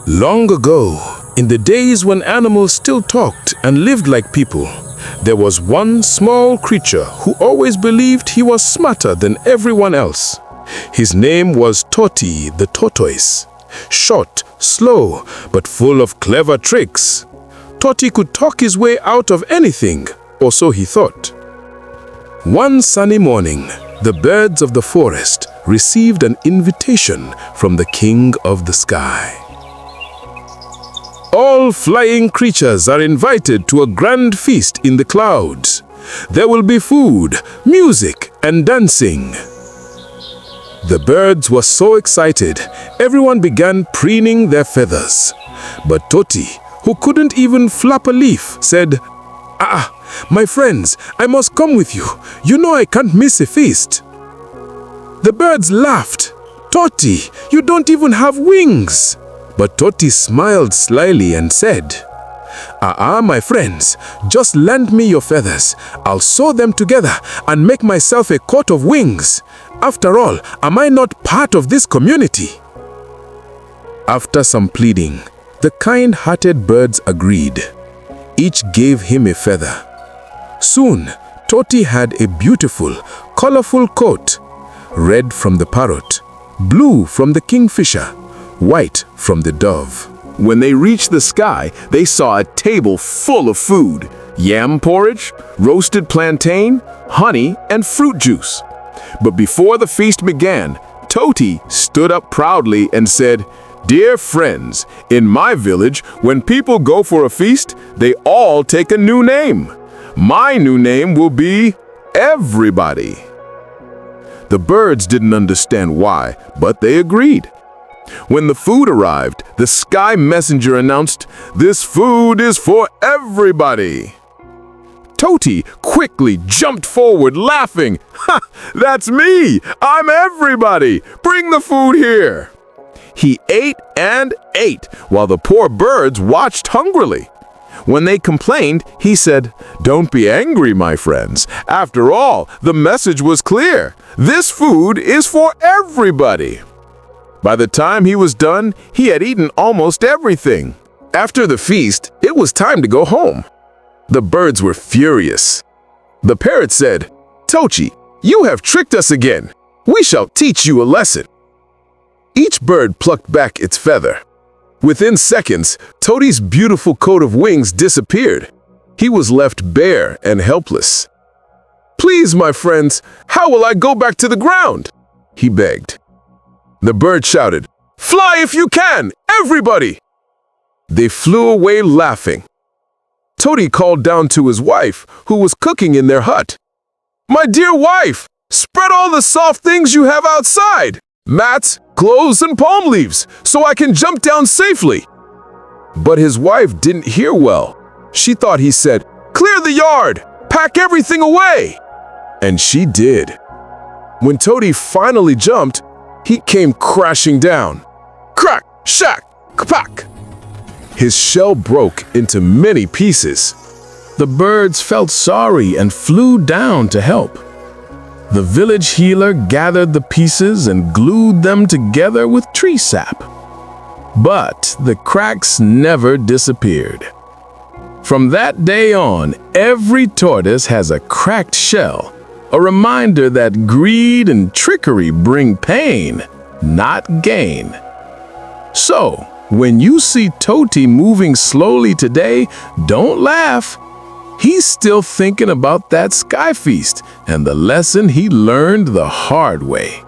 Long ago, in the days when animals still talked and lived like people, there was one small creature who always believed he was smarter than everyone else. His name was Toti the tortoise. Short, slow, but full of clever tricks. Toti could talk his way out of anything, or so he thought. One sunny morning, the birds of the forest received an invitation from the king of the sky. All flying creatures are invited to a grand feast in the clouds. There will be food, music, and dancing. The birds were so excited, everyone began preening their feathers. But Toti, who couldn't even flap a leaf, said, my friends, I must come with you. You know I can't miss a feast." The birds laughed. "Toti, you don't even have wings." But Toti smiled slyly and said, my friends, just lend me your feathers. I'll sew them together and make myself a coat of wings. After all, am I not part of this community?" After some pleading, the kind-hearted birds agreed. Each gave him a feather. Soon, Toti had a beautiful, colorful coat. Red from the parrot, blue from the kingfisher, white from the dove. When they reached the sky, they saw a table full of food: yam porridge, roasted plantain, honey, and fruit juice. But before the feast began, Toti stood up proudly and said, "Dear friends, in my village, when people go for a feast, they all take a new name. My new name will be Everybody." The birds didn't understand why, but they agreed. When the food arrived, the sky messenger announced, "This food is for everybody." Toti quickly jumped forward, laughing. "Ha! That's me! I'm everybody! Bring the food here!" He ate and ate, while the poor birds watched hungrily. When they complained, he said, "Don't be angry, my friends. After all, the message was clear. This food is for everybody." By the time he was done, he had eaten almost everything. After the feast, it was time to go home. The birds were furious. The parrot said, "Toti, you have tricked us again. We shall teach you a lesson." Each bird plucked back its feather. Within seconds, Toti's beautiful coat of wings disappeared. He was left bare and helpless. "Please, my friends, how will I go back to the ground?" he begged. The bird shouted, "Fly if you can, everybody!" They flew away laughing. Toti called down to his wife, who was cooking in their hut. "My dear wife, spread all the soft things you have outside, mats, clothes, and palm leaves, so I can jump down safely." But his wife didn't hear well. She thought he said, "Clear the yard, pack everything away." And she did. When Toti finally jumped, he came crashing down. Crack, shack, kpack. His shell broke into many pieces. The birds felt sorry and flew down to help. The village healer gathered the pieces and glued them together with tree sap. But the cracks never disappeared. From that day on, every tortoise has a cracked shell, a reminder that greed and trickery bring pain, not gain. So, when you see Toti moving slowly today, don't laugh. He's still thinking about that sky feast and the lesson he learned the hard way.